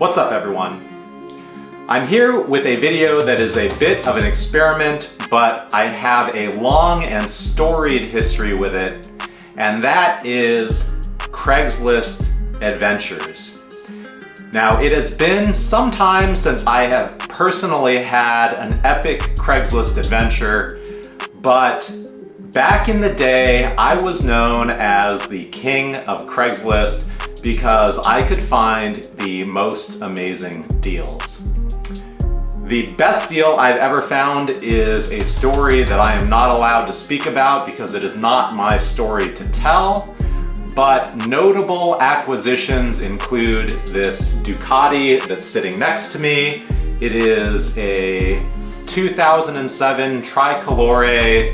What's up, everyone? I'm here with a video that is a bit of an experiment, but I have a long and storied history with it, and that is Craigslist adventures. Now, it has been some time since I have personally had an epic Craigslist adventure, but back in the day, I was known as the King of Craigslist because I could find the most amazing deals. The best deal I've ever found is a story that I am not allowed to speak about because it is not my story to tell, but notable acquisitions include this Ducati that's sitting next to me. It is a 2007 Tricolore.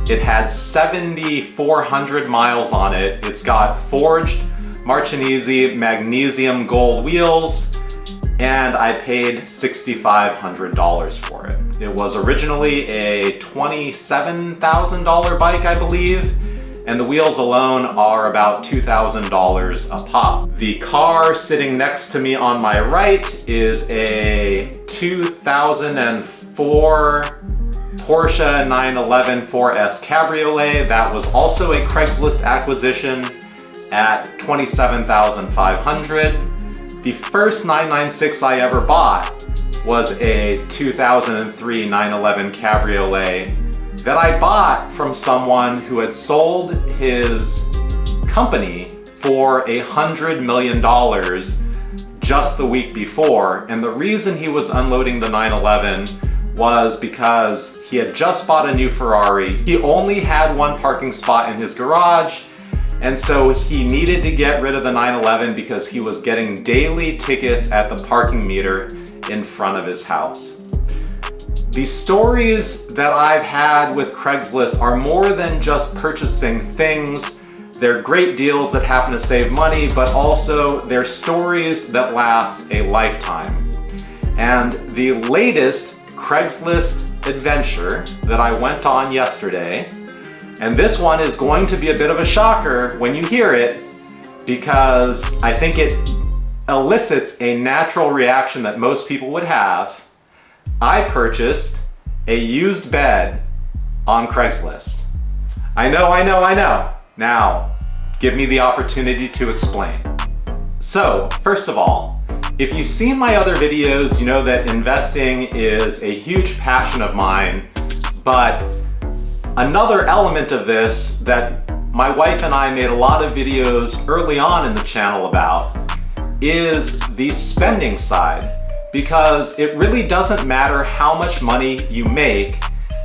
It had 7,400 miles on it. It's got forged Marcinese magnesium gold wheels, and I paid $6,500 for it. It was originally a $27,000 bike, I believe, and the wheels alone are about $2,000 a pop. The car sitting next to me on my right is a 2004 Porsche 911 4S Cabriolet. That was also a Craigslist acquisition at $27,500. The first 996 I ever bought was a 2003 911 Cabriolet that I bought from someone who had sold his company for $100 million just the week before. And the reason he was unloading the 911 was because he had just bought a new Ferrari. He only had one parking spot in his garage, and so he needed to get rid of the 911 because he was getting daily tickets at the parking meter in front of his house. The stories that I've had with Craigslist are more than just purchasing things. They're great deals that happen to save money, but also they're stories that last a lifetime. And the latest Craigslist adventure that I went on yesterday, and this one is going to be a bit of a shocker when you hear it, because I think it elicits a natural reaction that most people would have. I purchased a used bed on Craigslist. I know. Now, give me the opportunity to explain. So, first of all, if you've seen my other videos, you know that investing is a huge passion of mine, but another element of this that my wife and I made a lot of videos early on in the channel about is the spending side, because it really doesn't matter how much money you make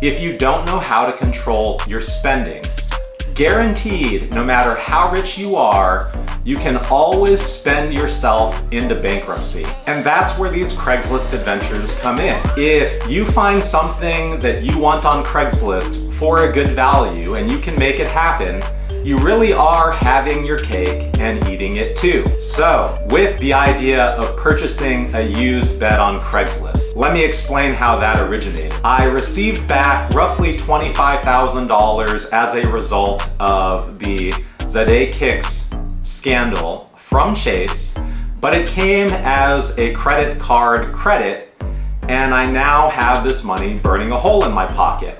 if you don't know how to control your spending. Guaranteed, no matter how rich you are, you can always spend yourself into bankruptcy. And that's where these Craigslist adventures come in. If you find something that you want on Craigslist for a good value and you can make it happen, you really are having your cake and eating it too. So, with the idea of purchasing a used bed on Craigslist, let me explain how that originated. I received back roughly $25,000 as a result of the ZA Kicks scandal from Chase, but it came as a credit card credit, and I now have this money burning a hole in my pocket.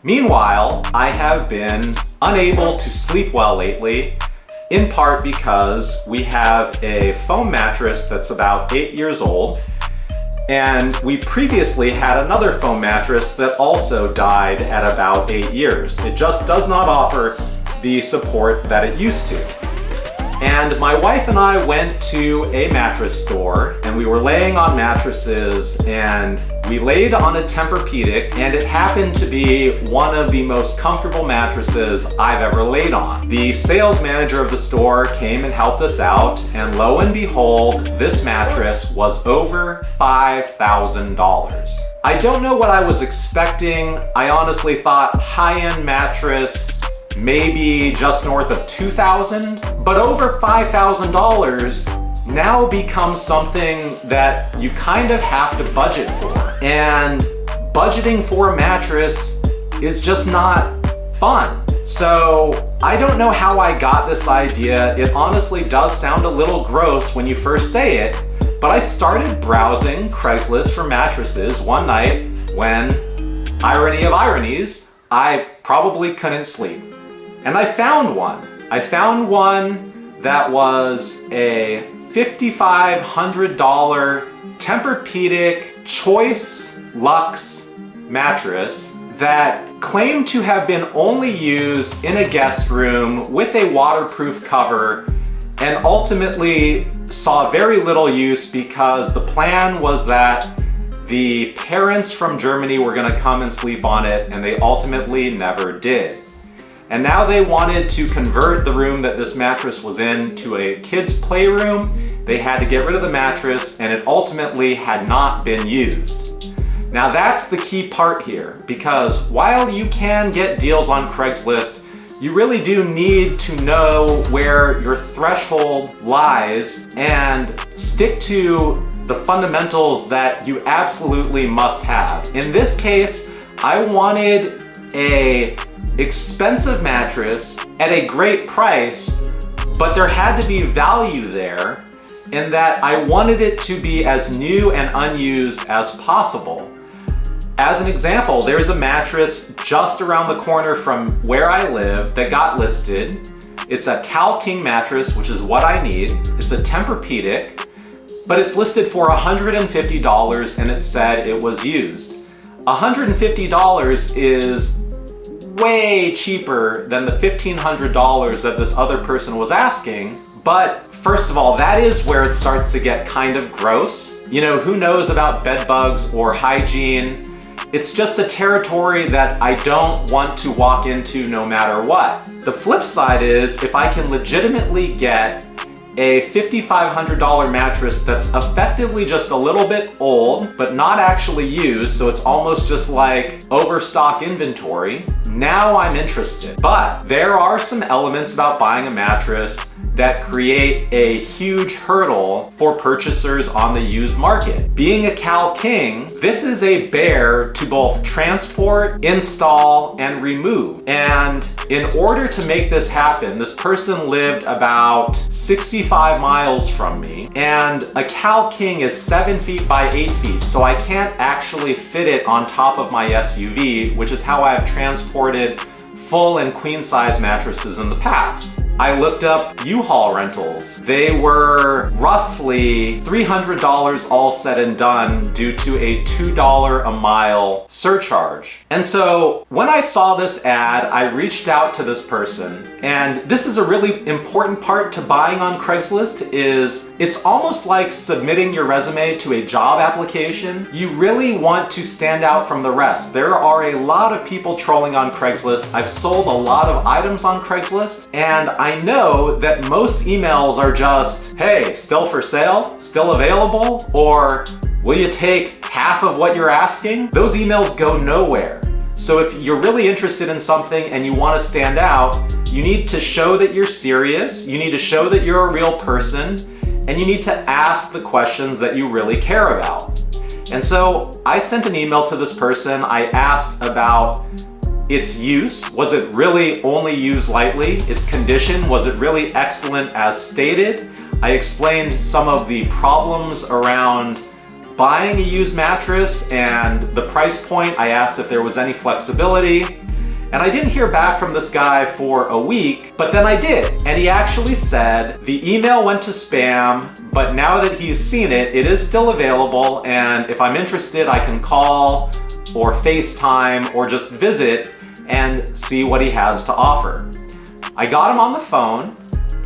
Meanwhile, I have been unable to sleep well lately, in part because we have a foam mattress that's about 8 years old, and we previously had another foam mattress that also died at about 8 years. It just does not offer the support that it used to. And my wife and I went to a mattress store, and we were laying on mattresses, and we laid on a Tempurpedic, and it happened to be one of the most comfortable mattresses I've ever laid on. The sales manager of the store came and helped us out, and lo and behold, this mattress was over $5,000. I don't know what I was expecting. I honestly thought high-end mattress, maybe just north of $2,000, but over $5,000 now becomes something that you kind of have to budget for. And budgeting for a mattress is just not fun. So I don't know how I got this idea. It honestly does sound a little gross when you first say it, But I started browsing Craigslist for mattresses one night when, irony of ironies, I probably couldn't sleep. And I found one. I found one that was a $5,500 Tempurpedic Choice Luxe mattress that claimed to have been only used in a guest room with a waterproof cover, and ultimately saw very little use because the plan was that the parents from Germany were gonna come and sleep on it, and they ultimately never did. And now they wanted to convert the room that this mattress was in to a kid's playroom. They had to get rid of the mattress, and it ultimately had not been used. Now that's the key part here, because while you can get deals on Craigslist, you really do need to know where your threshold lies and stick to the fundamentals that you absolutely must have. In this case, I wanted an expensive mattress at a great price, but there had to be value there in that I wanted it to be as new and unused as possible. As an example, there's a mattress just around the corner from where I live that got listed. It's a King mattress, which is what I need. It's a Tempurpedic, but it's listed for $150 and it said it was used. $150 is way cheaper than the $1,500 that this other person was asking. But first of all, that is where it starts to get kind of gross. You know, who knows about bed bugs or hygiene? It's just a territory that I don't want to walk into no matter what. The flip side is, if I can legitimately get a $5,500 mattress that's effectively just a little bit old, but not actually used, so it's almost just like overstock inventory, now I'm interested. But there are some elements about buying a mattress that create a huge hurdle for purchasers on the used market. Being a King, this is a bear to both transport, install, and remove. And in order to make this happen, this person lived about 65 miles from me, and a King is 7 feet by 8 feet, so I can't actually fit it on top of my SUV, which is how I've transported full and queen size mattresses in the past. I looked up U-Haul rentals. They were roughly $300 all said and done due to a $2 a mile surcharge. And so when I saw this ad, I reached out to this person, and this is a really important part to buying on Craigslist. Is it's almost like submitting your resume to a job application. You really want to stand out from the rest. There are a lot of people trolling on Craigslist. I've sold a lot of items on Craigslist, and I know that most emails are just, hey, still for sale, still available, or will you take half of what you're asking? Those emails go nowhere. So if you're really interested in something and you want to stand out, you need to show that you're serious, you need to show that you're a real person, and you need to ask the questions that you really care about. And so I sent an email to this person. I asked about its use. Was it really only used lightly? Its condition, was it really excellent as stated? I explained some of the problems around buying a used mattress and the price point. I asked if there was any flexibility. And I didn't hear back from this guy for a week, but then I did. And he actually said the email went to spam, but now that he's seen it, it is still available. And if I'm interested, I can call or FaceTime or just visit and see what he has to offer. I got him on the phone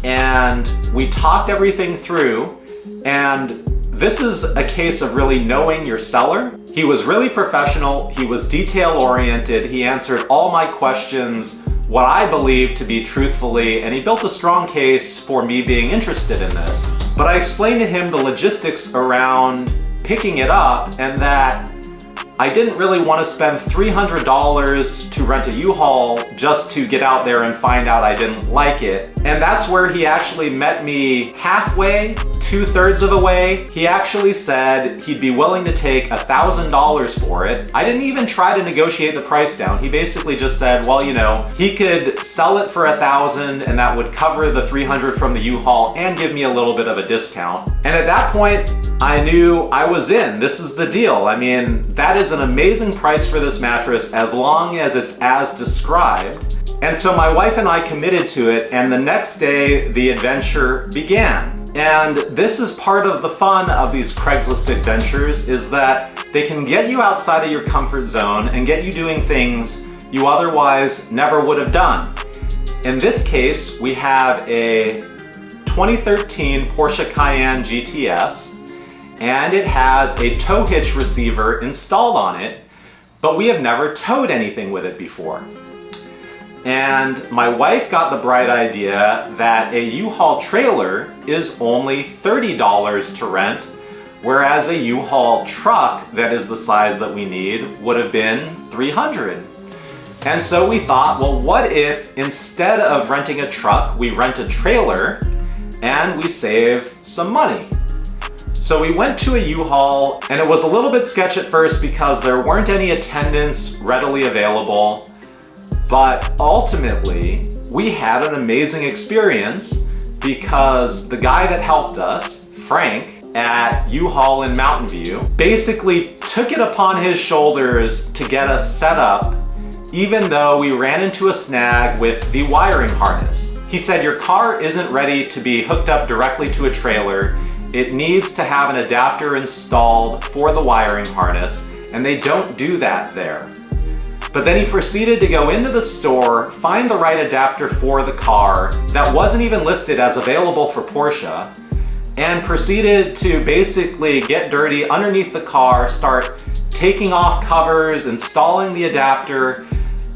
and we talked everything through, and this is a case of really knowing your seller. He was really professional, he was detail-oriented, he answered all my questions, what I believe to be truthfully, and he built a strong case for me being interested in this. But I explained to him the logistics around picking it up, and that I didn't really want to spend $300 to rent a U-Haul just to get out there and find out I didn't like it. And that's where he actually met me halfway, 2/3 of the way. He actually said he'd be willing to take $1,000 for it. I didn't even try to negotiate the price down. He basically just said, well, you know, he could sell it for $1,000 and that would cover the $300 from the U-Haul and give me a little bit of a discount. And at that point, I knew I was in. This is the deal. I mean, that is an amazing price for this mattress as long as it's as described. And so my wife and I committed to it, and the next day the adventure began. And this is part of the fun of these Craigslist adventures, is that they can get you outside of your comfort zone and get you doing things you otherwise never would have done. In this case, we have a 2013 Porsche Cayenne GTS, and it has a tow hitch receiver installed on it, but we have never towed anything with it before. And my wife got the bright idea that a U-Haul trailer is only $30 to rent, whereas a U-Haul truck that is the size that we need would have been $300. And so we thought, well, what if instead of renting a truck, we rent a trailer and we save some money? So we went to a U-Haul, and it was a little bit sketch at first because there weren't any attendants readily available. But ultimately, we had an amazing experience because the guy that helped us, Frank, at U-Haul in Mountain View, basically took it upon his shoulders to get us set up, even though we ran into a snag with the wiring harness. He said, your car isn't ready to be hooked up directly to a trailer. It needs to have an adapter installed for the wiring harness, and they don't do that there. But then he proceeded to go into the store, find the right adapter for the car that wasn't even listed as available for Porsche, and proceeded to basically get dirty underneath the car, start taking off covers, installing the adapter,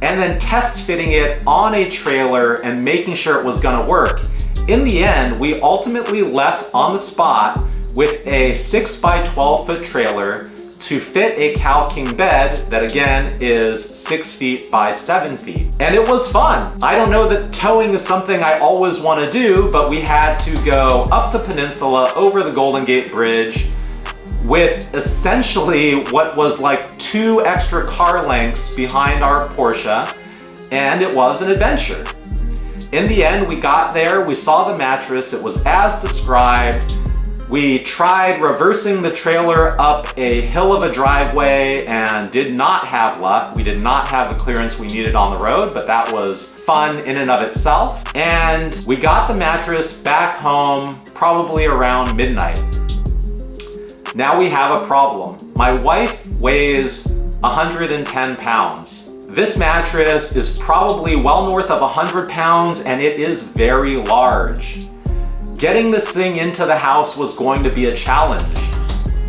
and then test fitting it on a trailer and making sure it was gonna work. In the end, we ultimately left on the spot with a 6x12 foot trailer to fit a Cal King bed that again is 6 feet by 7 feet. And it was fun. I don't know that towing is something I always want to do, but we had to go up the peninsula over the Golden Gate Bridge with essentially what was like 2 extra car lengths behind our Porsche, and it was an adventure. In the end, we got there, we saw the mattress, it was as described. We tried reversing the trailer up a hill of a driveway and did not have luck. We did not have the clearance we needed on the road, but that was fun in and of itself. And we got the mattress back home probably around midnight. Now we have a problem. My wife weighs 110 pounds. This mattress is probably well north of 100 pounds, and it is very large. Getting this thing into the house was going to be a challenge.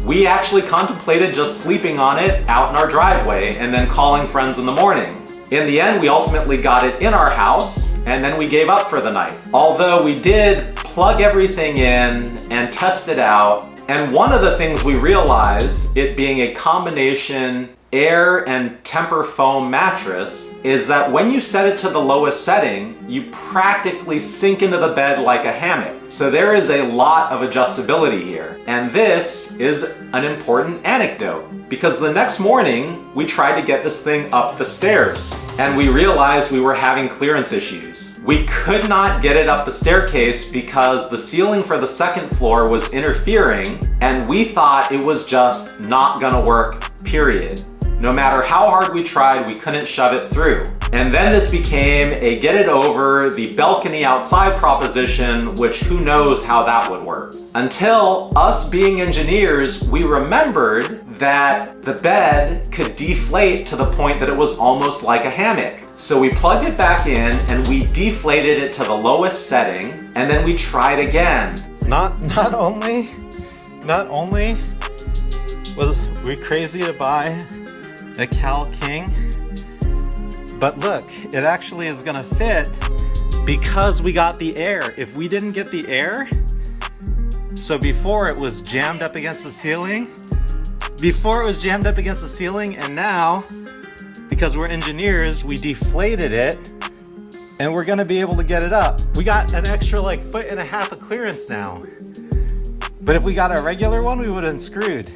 We actually contemplated just sleeping on it out in our driveway and then calling friends in the morning. In the end, we ultimately got it in our house, and then we gave up for the night. Although we did plug everything in and test it out, and one of the things we realized, it being a combination air and temper foam mattress, is that when you set it to the lowest setting, you practically sink into the bed like a hammock. So there is a lot of adjustability here. And this is an important anecdote, because the next morning we tried to get this thing up the stairs and we realized we were having clearance issues. We could not get it up the staircase because the ceiling for the second floor was interfering, and we thought it was just not gonna work, period. No matter how hard we tried, we couldn't shove it through. And then this became a get it over the balcony outside proposition, which who knows how that would work. Until us being engineers, we remembered that the bed could deflate to the point that it was almost like a hammock. So we plugged it back in and we deflated it to the lowest setting, and then we tried again. Not only was we crazy to buy a Cal King, but look, it actually is gonna fit because we got the air. If we didn't get the air, so before it was jammed up against the ceiling, and now, because we're engineers, we deflated it and we're gonna be able to get it up. We got an extra like 1.5 feet of clearance now. But if we got a regular one, we would have been screwed.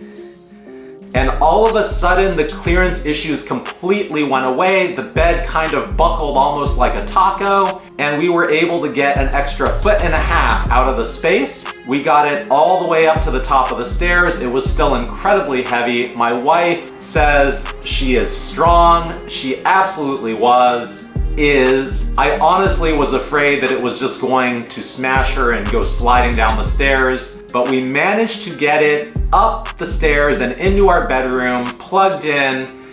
And all of a sudden, the clearance issues completely went away. The bed kind of buckled almost like a taco, and we were able to get an extra 1.5 feet out of the space. We got it all the way up to the top of the stairs. It was still incredibly heavy. My wife says she is strong. She absolutely is. I honestly was afraid that it was just going to smash her and go sliding down the stairs, but we managed to get it up the stairs and into our bedroom, plugged in,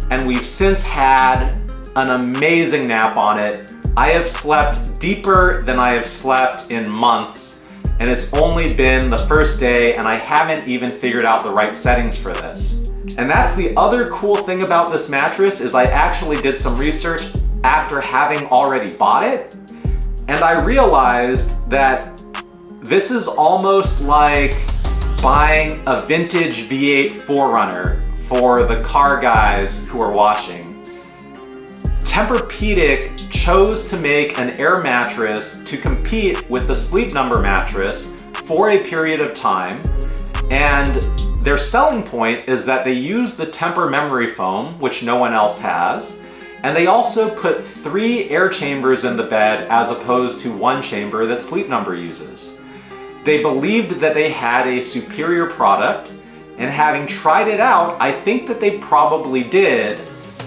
and we've since had an amazing nap on it. I have slept deeper than I have slept in months, and it's only been the first day, and I haven't even figured out the right settings for this. And that's the other cool thing about this mattress is I actually did some research after having already bought it, and I realized that this is almost like buying a vintage V8 4Runner for the car guys who are watching. Tempurpedic chose to make an air mattress to compete with the Sleep Number mattress for a period of time, and their selling point is that they use the Tempur memory foam, which no one else has, and they also put 3 air chambers in the bed as opposed to 1 chamber that Sleep Number uses. They believed that they had a superior product, and having tried it out, I think that they probably did,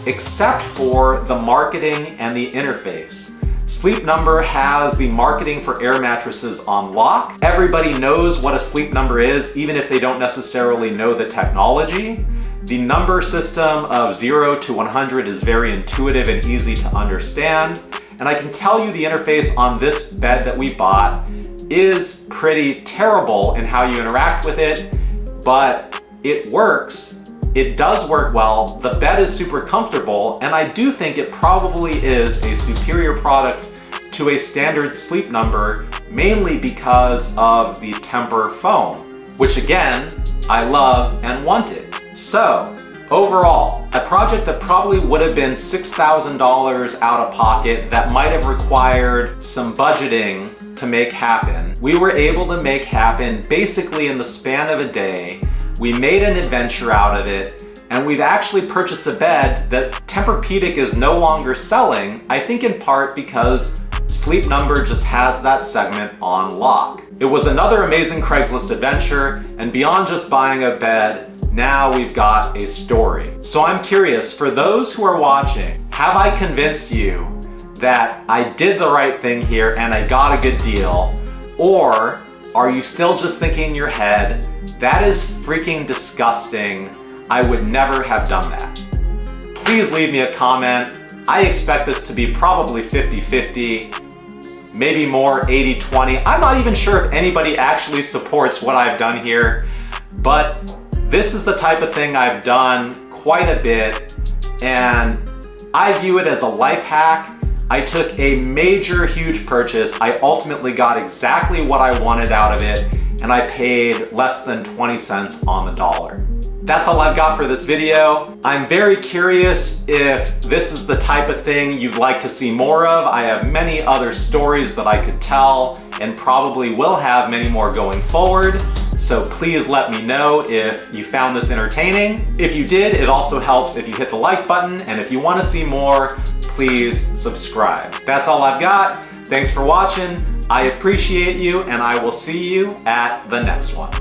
except for the marketing and the interface. Sleep Number has the marketing for air mattresses on lock. Everybody knows what a Sleep Number is, even if they don't necessarily know the technology. The number system of 0 to 100 is very intuitive and easy to understand. And I can tell you the interface on this bed that we bought is pretty terrible in how you interact with it, but it works. It does work well. The bed is super comfortable, and I do think it probably is a superior product to a standard Sleep Number, mainly because of the Tempur foam, which again, I love and wanted. So, overall, a project that probably would have been $6,000 out of pocket that might have required some budgeting to make happen, we were able to make happen basically in the span of a day. We made an adventure out of it, and we've actually purchased a bed that Tempurpedic is no longer selling, I think in part because Sleep Number just has that segment on lock. It was another amazing Craigslist adventure, and beyond just buying a bed, now we've got a story. So I'm curious, for those who are watching, have I convinced you that I did the right thing here and I got a good deal? Or are you still just thinking in your head, that is freaking disgusting, I would never have done that? Please leave me a comment. I expect this to be probably 50-50, maybe more 80-20. I'm not even sure if anybody actually supports what I've done here, but this is the type of thing I've done quite a bit, and I view it as a life hack. I took a major, huge purchase. I ultimately got exactly what I wanted out of it, and I paid less than 20 cents on the dollar. That's all I've got for this video. I'm very curious if this is the type of thing you'd like to see more of. I have many other stories that I could tell, and probably will have many more going forward. So please let me know if you found this entertaining. If you did, it also helps if you hit the like button, and if you want to see more, please subscribe. That's all I've got. Thanks for watching. I appreciate you, and I will see you at the next one.